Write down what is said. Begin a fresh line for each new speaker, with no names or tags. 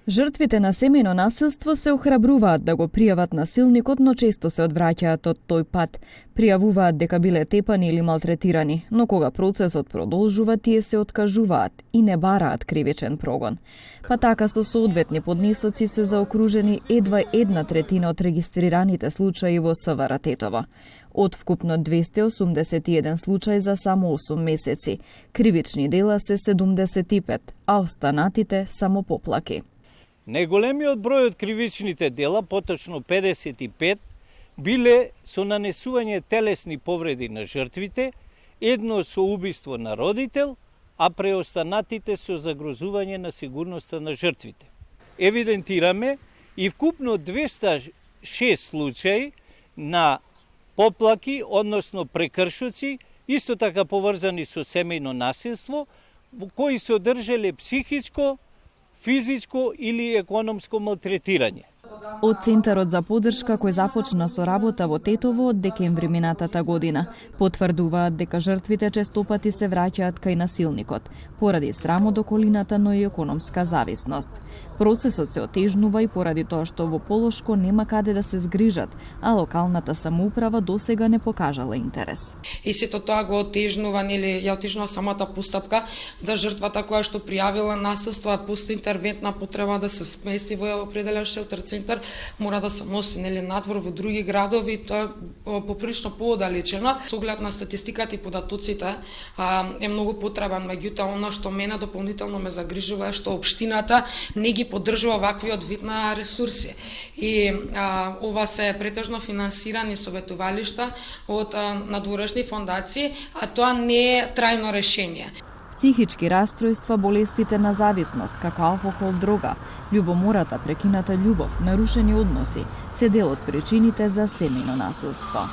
Жртвите на семејно насилство се охрабруваат да го пријават насилникот, но често се одвраќаат од тој пат. Пријавуваат дека биле тепани или малтретирани, но кога процесот продолжува, тие се откажуваат и не бараат кривичен прогон. Па така со соодветни поднесоци се заокружени едва 1/3 од регистрираните случаи во СВР Тетово. Од вкупно 281 случаи за само 8 месеци. Кривични дела се 75, а останатите само поплаки.
Најголемиот број од кривичните дела, поточно 55, биле со нанесување телесни повреди на жртвите, едно со убиство на родител, а преостанатите со загрозување на сигурноста на жртвите. Евидентираме и вкупно 206 случаи на поплаки, односно прекршоци, исто така поврзани со семејно насилство, кои се одржале психичко, физичко или економско малтретирање.
Од Центарот за поддршка кој започна со работа во Тетово од декември минатата година, потврдуваат дека жртвите честопати се враќаат кај насилникот, поради срам од околината, но и економска зависност. Процесот се отежнува и поради тоа што во Полошко нема каде да се згрижат, а локалната самоуправа досега не покажала интерес.
И сето тоа го отежнува, нели, ја отежнува самата постапка, да жртвата која што пријавила насилство, постои интервентна потреба да се смести во определен шелтер центар, мора да се носи, нели, надвор во други градови, тоа е поприлично поодалечено. Со оглед на статистиката и податоците е многу потребен, меѓутоа она што мене дополнително ме загрижува е што општината не ги поддржува ваквиот вид на ресурси. И ова се претежно финансирани советувалишта од надворешни фондации, а тоа не е трајно решение.
Психички растројства, болестите на зависност, како алкохол, дрога, љубомората, прекината љубов, нарушени односи, се дел од причините за семејно насилство.